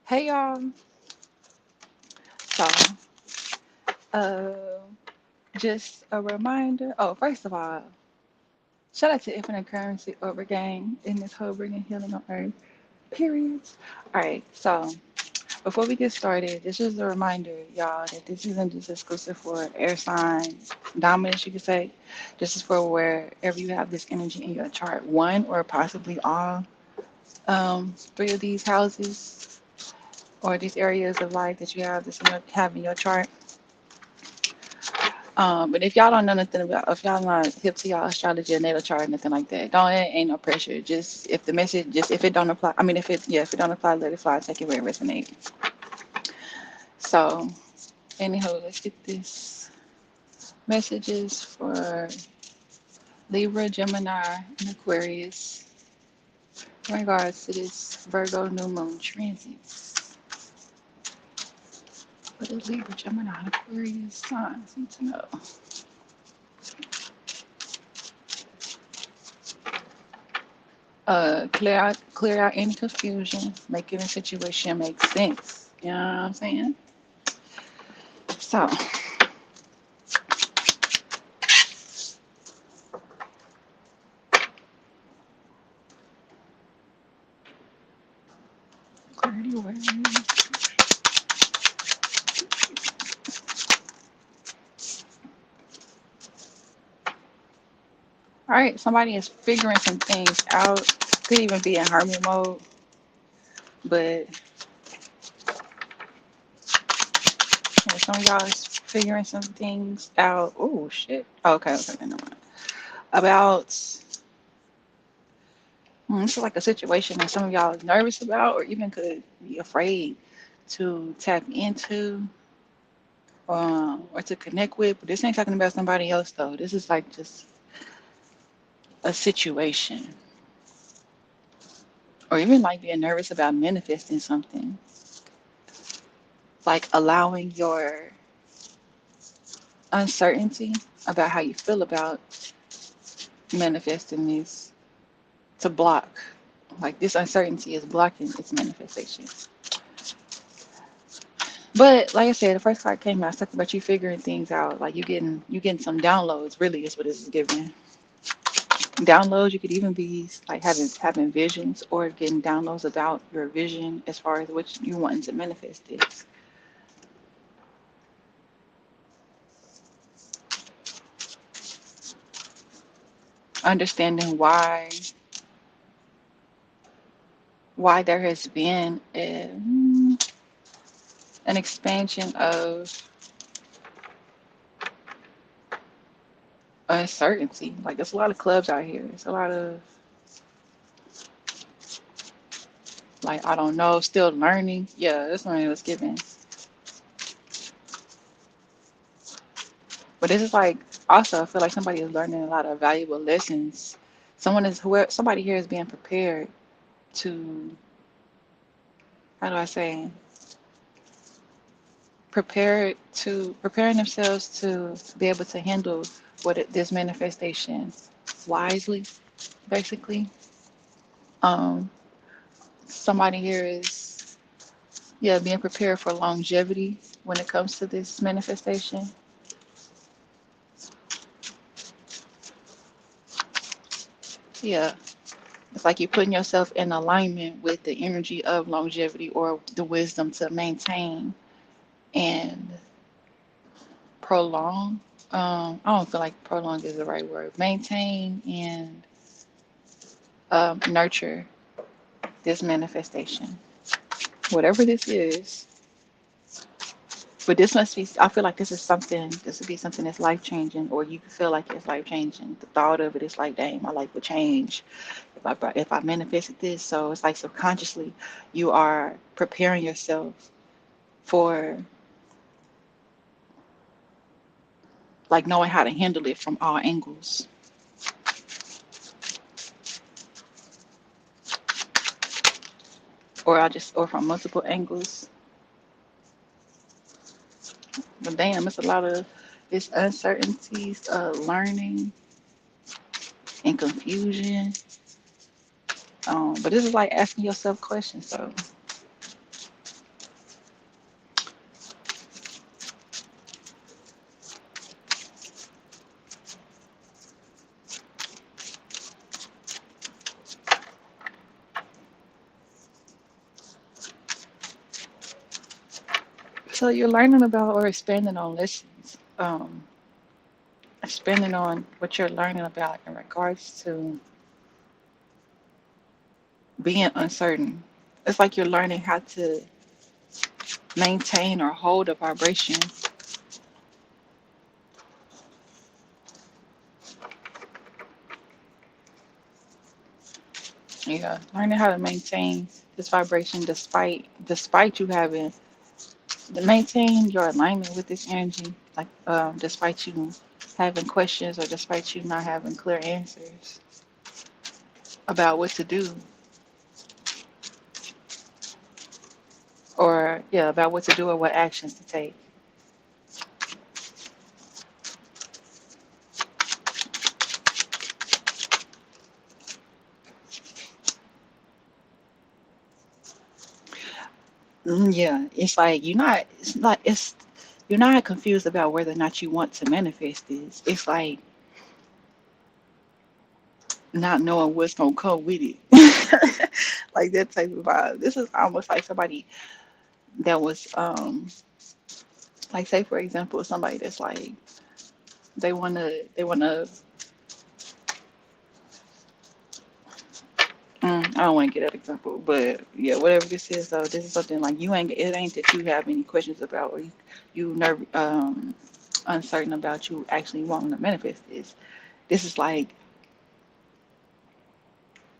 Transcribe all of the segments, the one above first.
Hey y'all. So, uh, just a reminder. Oh, first of all, shout out to Infinite Currency Overgang in this whole bringing healing on earth. Periods. All right. So, before we get started, this is a reminder, y'all, that this isn't just exclusive for air signs, dominance, you could say. This is for wherever you have this energy in your chart, one or possibly all three of these houses or these areas of life that you have this have in your chart. But if y'all don't know nothing about, if y'all not hip to y'all astrology or natal chart or nothing like that, don't it ain't no pressure. Just if the message, just if it don't apply, I mean, if it don't apply, let it fly. Take it where it resonates. So, anyhow, let's get this messages for Libra, Gemini, and Aquarius in regards to this Virgo new moon transits. What does Libra, Gemini, and Aquarius signs need to know? Clear out any confusion, making the situation make sense. You know what I'm saying? So, clarity words. All right, somebody is figuring some things out. Could even be in hermit mode, but yeah, some of y'all is figuring some things out. Oh shit. Oh, okay, never mind. About this is like a situation that some of y'all is nervous about, or even could be afraid to tap into, or to connect with. But this ain't talking about somebody else though. This is like just a situation, or even like being nervous about manifesting something, like allowing your uncertainty about how you feel about manifesting this to block. Like this uncertainty is blocking its manifestation. But like I said, the first card came out, it's talking about you figuring things out. Like you getting some downloads, really is what this is giving. Downloads, you could even be like having visions or getting downloads about your vision as far as what you wanting to manifest this. Understanding why there has been an expansion of uncertainty. Like there's a lot of clubs out here. It's a lot of like I don't know, still learning. Yeah, that's what it was given. But this is like also I feel like somebody is learning a lot of valuable lessons. Somebody here is being prepared to, how do I say, preparing themselves to be able to handle this manifestation wisely, basically. Um, Somebody here is, yeah, being prepared for longevity when it comes to this manifestation. Yeah, it's like you're putting yourself in alignment with the energy of longevity or the wisdom to maintain and prolong. I don't feel like prolong is the right word. Maintain and nurture this manifestation, whatever this is. But this must be, I feel like this would be something that's life changing, or you feel like it's life changing. The thought of it is like, dang, my life would change if I manifested this. So it's like subconsciously you are preparing yourself for like knowing how to handle it from all angles, or from multiple angles. But damn, it's a lot of it's uncertainties, learning and confusion. But this is like asking yourself questions. So So you're learning about or expanding on lessons, expanding on what you're learning about in regards to being uncertain. It's like you're learning how to maintain or hold a vibration. Yeah, learning how to maintain this vibration despite you having to maintain your alignment with this energy, like despite you having questions or despite you not having clear answers about what to do or yeah, about what to do or what actions to take. Yeah, it's you're not confused about whether or not you want to manifest this. It's like not knowing what's gonna come with it. Like that type of vibe. This is almost like somebody that was like say for example somebody that's like they wanna I don't want to get that example, but yeah, whatever this is, though, this is something like it ain't that you have any questions about or uncertain about you actually wanting to manifest this. This is like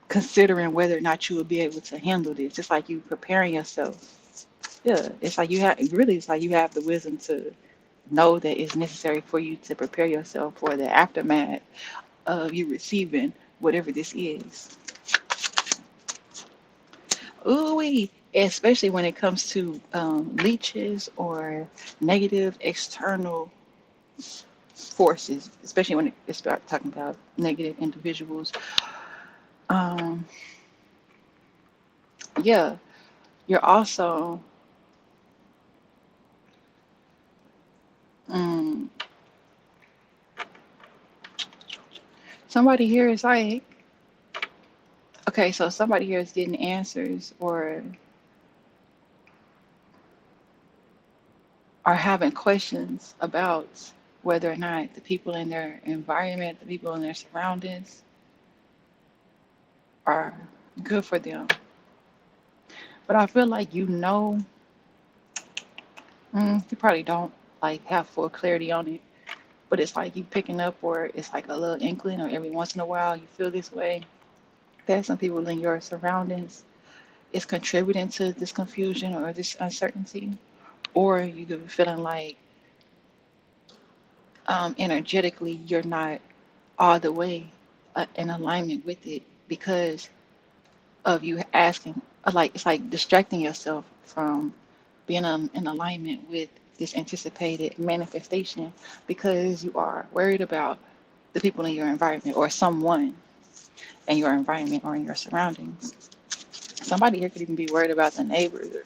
considering whether or not you will be able to handle this. It's like you preparing yourself. Yeah, it's like you have the wisdom to know that it's necessary for you to prepare yourself for the aftermath of you receiving whatever this is. Ooh, especially when it comes to leeches or negative external forces, especially when it start talking about negative individuals. Um, yeah, you're also um, somebody here is like, okay, so somebody here is getting answers or are having questions about whether or not the people in their environment, the people in their surroundings are good for them. But I feel like you probably don't like have full clarity on it, but it's like you picking up or it's like a little inkling or every once in a while you feel this way. There's some people in your surroundings is contributing to this confusion or this uncertainty, or you could be feeling like energetically you're not all the way in alignment with it because of you asking, like it's like distracting yourself from being in alignment with this anticipated manifestation because you are worried about the people in your environment or someone in your environment or in your surroundings. Somebody here could even be worried about the neighbors or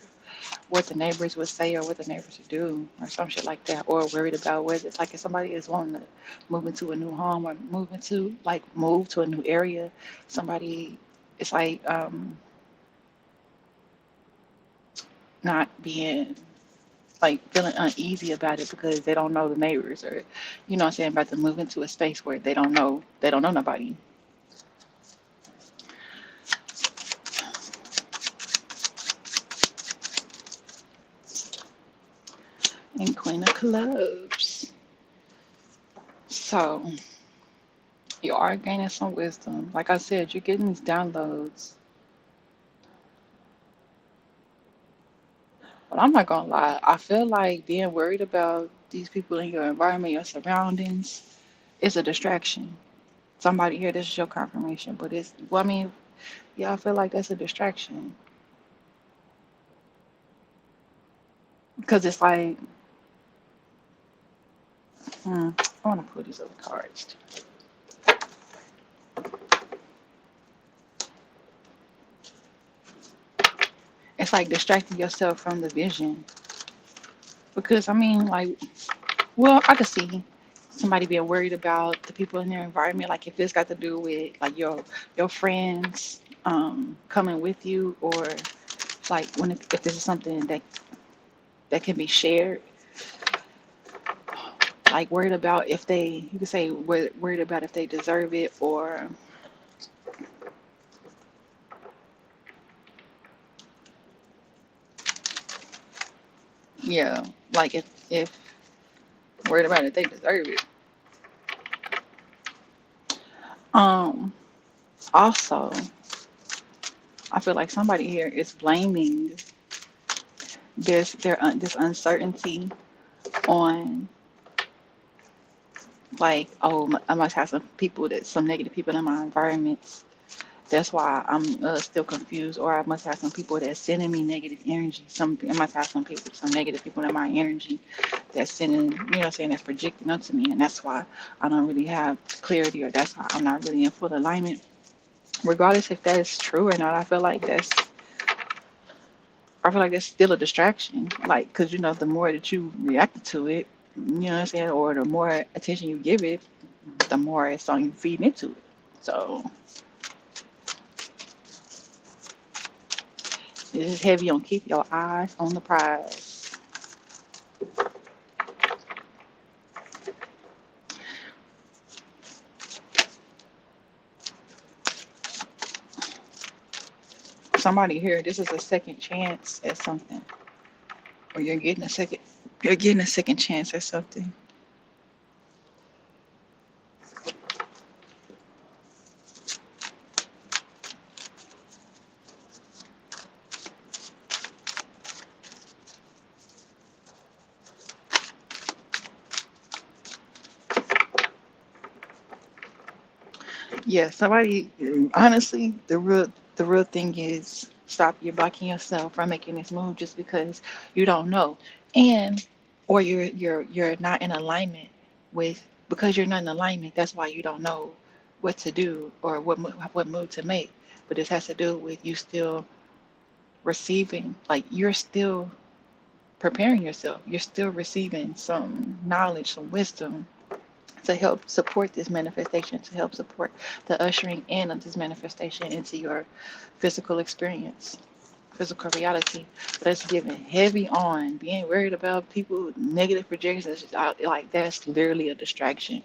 what the neighbors would say or what the neighbors would do or some shit like that, or worried about whether it's like if somebody is wanting to move into a new home or move to a new area, somebody it's like not being like feeling uneasy about it because they don't know the neighbors or you know what I'm saying about to move into a space where they don't know nobody. And Queen of Clubs. So you are gaining some wisdom. Like I said, you're getting these downloads. But I'm not gonna lie, I feel like being worried about these people in your environment, your surroundings, is a distraction. Somebody here, this is your confirmation, but well, I mean, yeah, I feel like that's a distraction because it's like, I want to pull these other cards. It's like distracting yourself from the vision because I mean, like, well, I could see somebody being worried about the people in their environment, like if it's got to do with like your friends coming with you, or like if this is something that that can be shared. Like worried about if they, you could say worried about if they deserve it, or yeah, like if worried about if they deserve it. Um, Also, I feel like somebody here is blaming this uncertainty on, like, oh, I must have some negative people in my environments. That's why I'm still confused, or I must have some people that's sending me negative energy. I must have some negative people in my energy that's sending, you know what I'm saying, that's projecting onto me, and that's why I don't really have clarity, or that's why I'm not really in full alignment. Regardless if that is true or not, I feel like that's still a distraction. Like, because, the more that you react to it, you know what I'm saying, or the more attention you give it, the more it's on you feeding into it. So this is heavy on keep your eyes on the prize. Somebody here, this is a second chance at something, or you're getting a second chance at something. Yeah, somebody, honestly, the real thing is stop you blocking yourself from making this move just because you don't know. And or you're not in alignment with, because you're not in alignment, that's why you don't know what to do, or what move to make. But this has to do with you still receiving, like you're still preparing yourself. You're still receiving some knowledge, some wisdom to help support this manifestation, to help support the ushering in of this manifestation into your physical experience, physical reality. But that's given heavy on being worried about people, negative projections. Like, that's literally a distraction.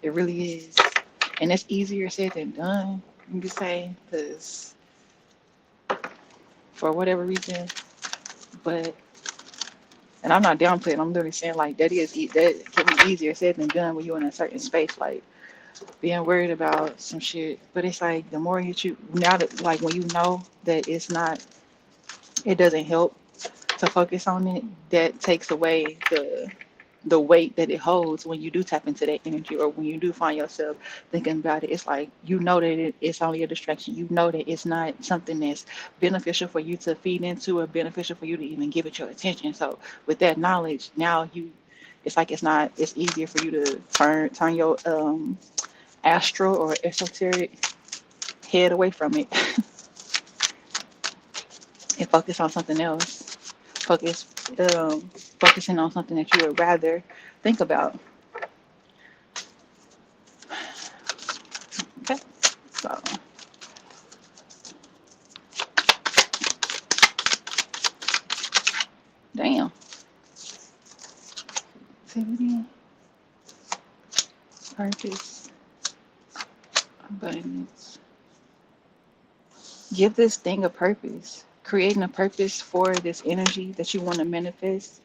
It really is. And it's easier said than done, you could say, because for whatever reason. But, and I'm not downplaying, I'm literally saying, like, that can be easier said than done when you're in a certain space. Like, being worried about some shit. But it's like the more now that, like, when you know that it doesn't help to focus on it, that takes away the weight that it holds when you do tap into that energy, or when you do find yourself thinking about it. It's like, that it's only a distraction. You know that it's not something that's beneficial for you to feed into, or beneficial for you to even give it your attention. So with that knowledge, now it's like it's easier for you to turn your astral or esoteric head away from it and focus on something else. Focus, focusing on something that you would rather think about. Okay, so damn. Activity, purpose, abundance. Give this thing a purpose. Creating a purpose for this energy that you want to manifest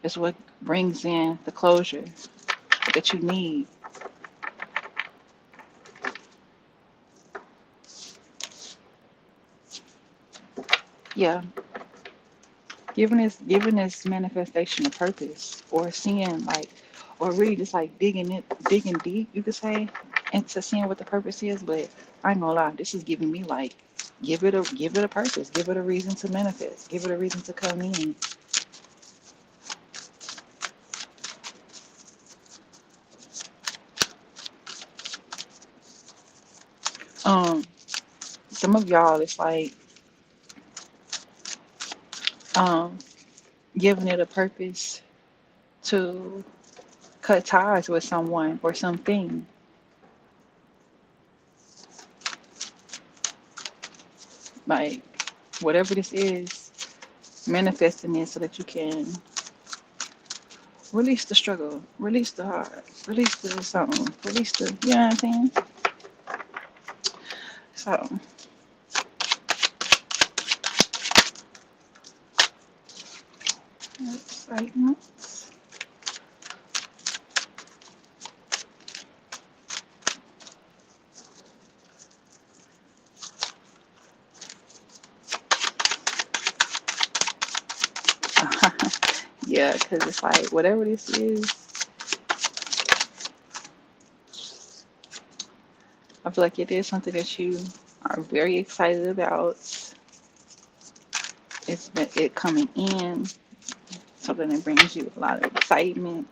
is what brings in the closure that you need. Yeah, giving this manifestation a purpose, or seeing, like, or really just like digging deep, you could say, into seeing what the purpose is. But I ain't gonna lie, this is giving me, like, give it a purpose, give it a reason to manifest, give it a reason to come in. um some of y'all, it's like, um giving it a purpose to cut ties with someone or something. Like, whatever this is, manifesting it so that you can release the struggle, release the heart, release the something, release the, you know what I'm saying? So, excitement. Yeah, because it's like whatever this is, I feel like it is something that you are very excited about. It's been it coming in, something that brings you a lot of excitement.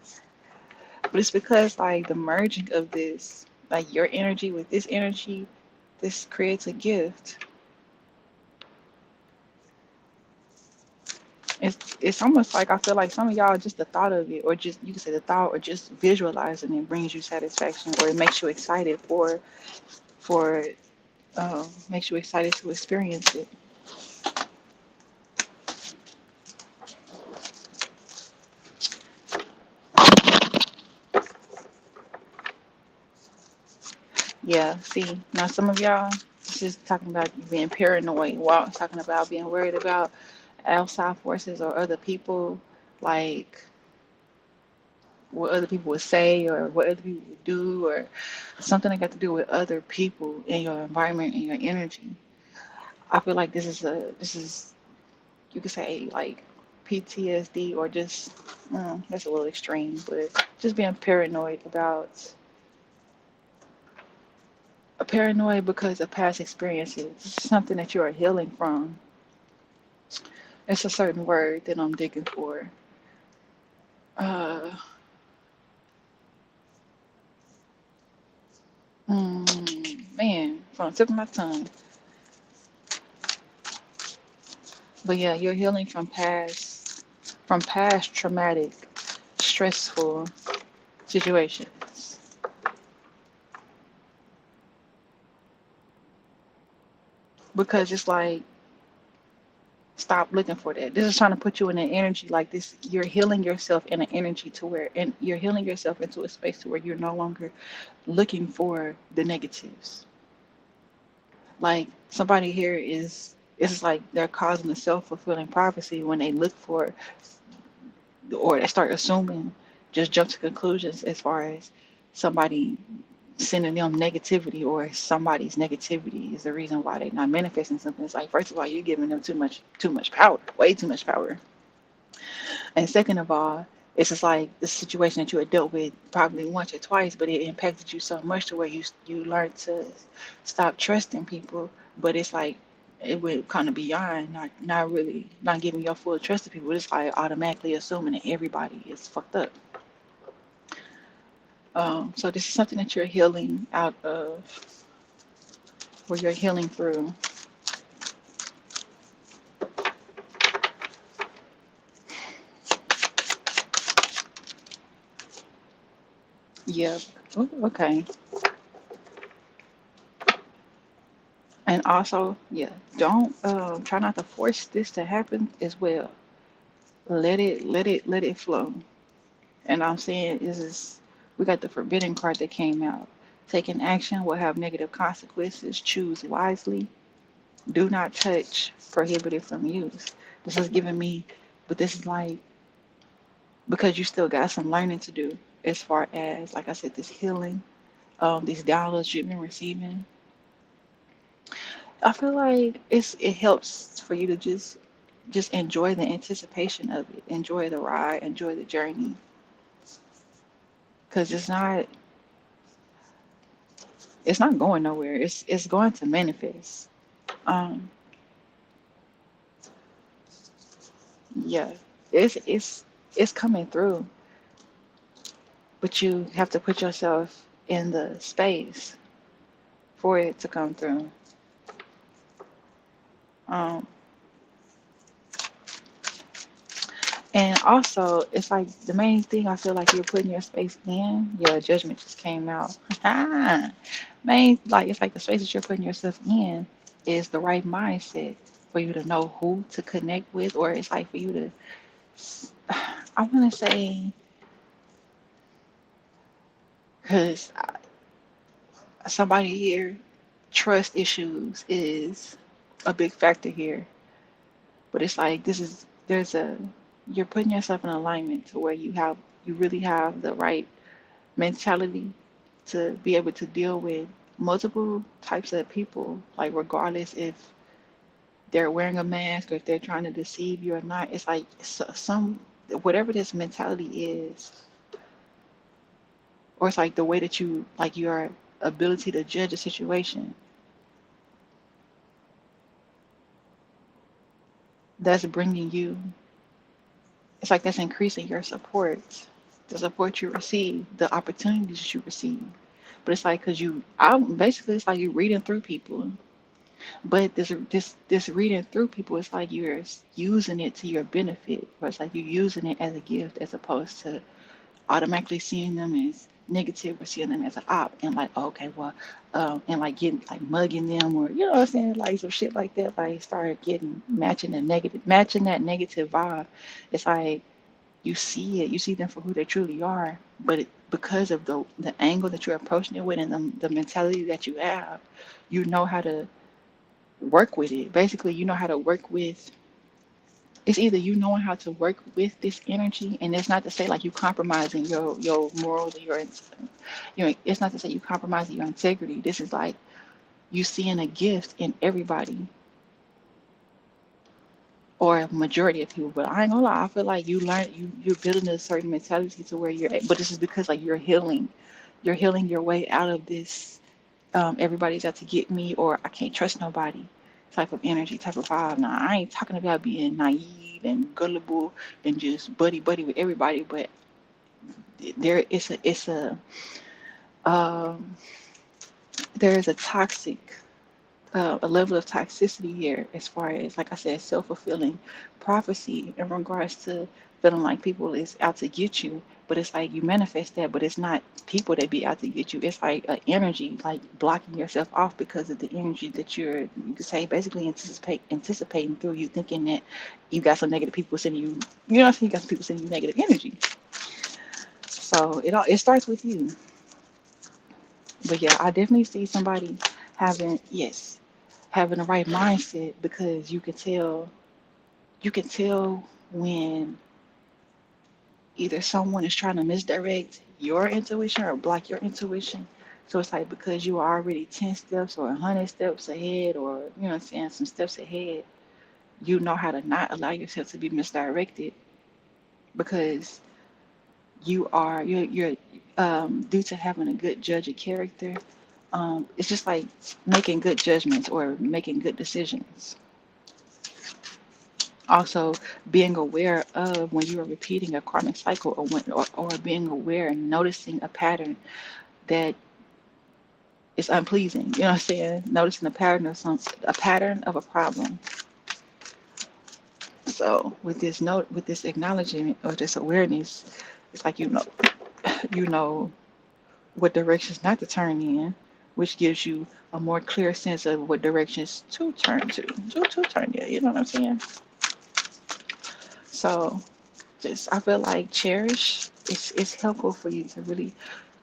But it's because like the merging of this, like your energy with this energy, this creates a gift. It's almost like I feel like some of y'all just the thought of it, or just you can say the thought, or just visualizing it brings you satisfaction, or it makes you excited for makes you excited to experience it. Yeah, see, now some of y'all, it's just talking about you being paranoid, while talking about being worried about outside forces or other people, like what other people would say or what other people would do, or something that got to do with other people in your environment and your energy. I feel like this is you could say like PTSD, or just that's a little extreme, but just being paranoid because of past experiences. It's something that you are healing from. It's a certain word that I'm digging for. Uh, Man, from the tip of my tongue. But yeah, you're healing from past traumatic, stressful situations. Because it's like, stop looking for that. This is trying to put you in an energy like this. You're healing yourself in an energy to where, and you're healing yourself into a space to where you're no longer looking for the negatives. Like somebody here is, it's like they're causing a self-fulfilling prophecy when they look for, or they start assuming, just jump to conclusions as far as somebody sending them negativity, or somebody's negativity is the reason why they're not manifesting something. It's like, first of all, you're giving them too much power, way too much power. And second of all, it's just like the situation that you had dealt with probably once or twice, but it impacted you so much to where you learned to stop trusting people. But it's like it went kind of beyond not really not giving your full trust to people. It's like automatically assuming that everybody is fucked up. So this is something that you're healing out of, where you're healing through. Yep. Ooh, okay. And also, yeah, don't try not to force this to happen as well. Let it flow. And I'm saying is we got the forbidden card that came out. Taking action will have negative consequences. Choose wisely. Do not touch. Prohibited from use. This is giving me, but this is like, because you still got some learning to do as far as, like I said, this healing, these downloads you've been receiving. I feel like it helps for you to just enjoy the anticipation of it, enjoy the ride, enjoy the journey, because it's not going nowhere. It's going to manifest. Um, yeah, it's coming through, but you have to put yourself in the space for it to come through. Um, and also, it's like the main thing I feel like you're putting your space in. Yeah, judgment just came out. Main, like it's like the space that you're putting yourself in is the right mindset, for you to know who to connect with, or it's like for you to, I want to say, because somebody here, trust issues is a big factor here. But it's like you're putting yourself in alignment to where you really have the right mentality to be able to deal with multiple types of people, like regardless if they're wearing a mask or if they're trying to deceive you or not. It's like some whatever this mentality is, or it's like the way that you like your ability to judge a situation, that's bringing you. It's like that's increasing your support, the support you receive, the opportunities you receive. But it's like because basically it's like you're reading through people. But this reading through people, it's like you're using it to your benefit, or it's like you're using it as a gift as opposed to automatically seeing them as negative or seeing them as an op and like, oh, okay, well, and like getting like mugging them or you know what I'm saying, like some shit like that, like start getting matching that negative vibe. It's like you see them for who they truly are, but because of the angle that you're approaching it with and the mentality that you have, you know how to work with it. Basically, you know how to work with. It's either you knowing how to work with this energy, and it's not to say like you compromising your morals or it's not to say you compromising your integrity. This is like you seeing a gift in everybody or a majority of people. But I ain't gonna lie, I feel like you're building a certain mentality to where but this is because like you're healing your way out of this everybody's out to get me or I can't trust nobody type of energy, type of vibe. Now I ain't talking about being naive and gullible and just buddy buddy with everybody, but it's a um, there is a toxic a level of toxicity here as far as like I said self-fulfilling prophecy in regards to feeling like people is out to get you, but it's like you manifest that, but it's not people that be out to get you. It's like an energy like blocking yourself off because of the energy that you could say basically anticipating through you thinking that you got some negative people sending you, you know what I'm saying, you got some people sending you negative energy. So it starts with you. But yeah, I definitely see somebody having, yes, having the right mindset because you can tell when either someone is trying to misdirect your intuition or block your intuition. So it's like because you are already 10 steps or 100 steps ahead or you know what I'm saying, some steps ahead, you know how to not allow yourself to be misdirected because you're due to having a good judge of character. It's just like making good judgments or making good decisions. Also, being aware of when you are repeating a karmic cycle or being aware and noticing a pattern that is unpleasing. You know what I'm saying? Noticing a pattern of a problem. So with this acknowledgement or this awareness, it's like you know what directions not to turn in, which gives you a more clear sense of what directions to turn to turn in. You know what I'm saying? So just I feel like cherish. It's helpful for you to really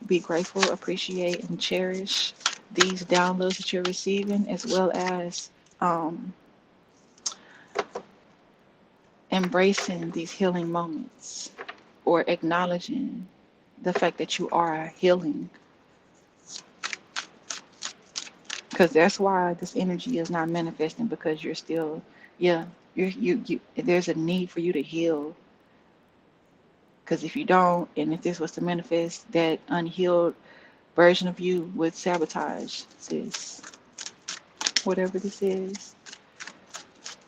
be grateful, appreciate, and cherish these downloads that you're receiving, as well as um, embracing these healing moments or acknowledging the fact that you are healing. Because that's why this energy is not manifesting because you're still, yeah, there's a need for you to heal. Because if you don't, and if this was to manifest, that unhealed version of you would sabotage this, whatever this is.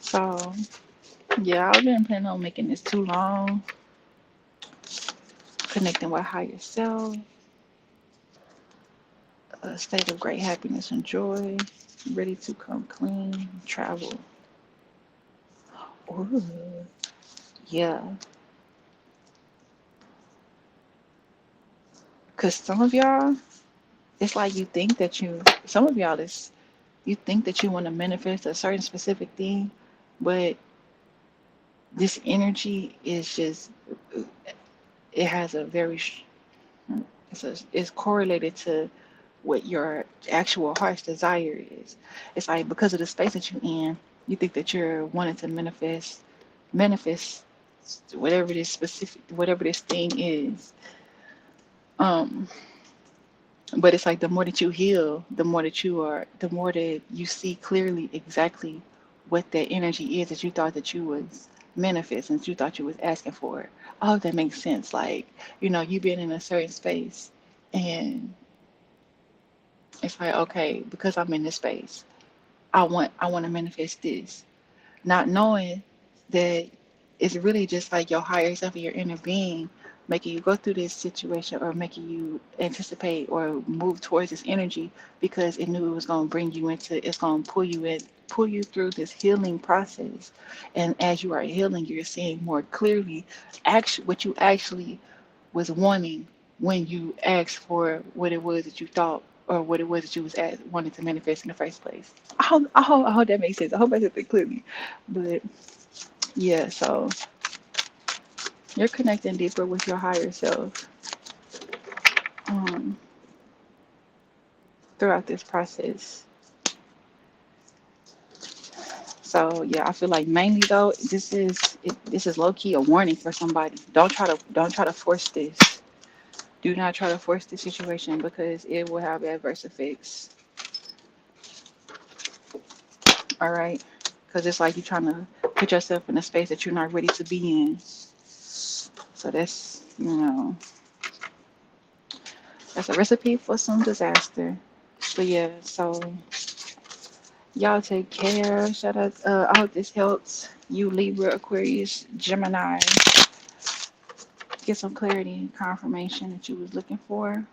So, yeah, I've been planning on making this too long, connecting with higher self, a state of great happiness and joy, ready to come clean, travel. Ooh, yeah, because some of y'all, it's like some of y'all, you think that you want to manifest a certain specific thing, But this energy is just, it has a very, it's correlated to what your actual heart's desire is. It's like because of the space that you're in, you think that you're wanting to manifest whatever this specific, whatever this thing is. Um, but it's like the more that you heal, the more that you see clearly exactly what that energy is that you thought that you was manifesting, that you thought you was asking for. I hope that makes sense. Like, you been in a certain space and it's like, okay, because I'm in this space, I want to manifest this, not knowing that it's really just like your higher self and your inner being making you go through this situation or making you anticipate or move towards this energy because it knew it was going to bring you into, it's going to pull you through this healing process. And as you are healing, you're seeing more clearly actually what you actually was wanting when you asked for what it was that you thought or what it was that you was wanting to manifest in the first place. I hope that makes sense. I hope I said that clearly. But yeah, so you're connecting deeper with your higher self um, throughout this process. So yeah, I feel like mainly though, this is low key a warning for somebody. Don't try to force this. Do not try to force this situation because it will have adverse effects. All right, because it's like you're trying to put yourself in a space that you're not ready to be in. So that's a recipe for some disaster. But yeah, so y'all take care. Shout out. I hope this helps you, Libra, Aquarius, Gemini, get some clarity and confirmation that you was looking for.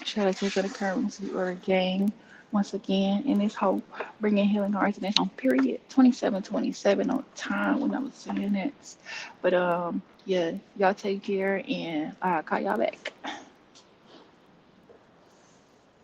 Shout out to the currency or gang once again in this hope, bringing healing hearts and it's on period 2727 on time when I was saying it. But yeah, y'all take care and I'll call y'all back.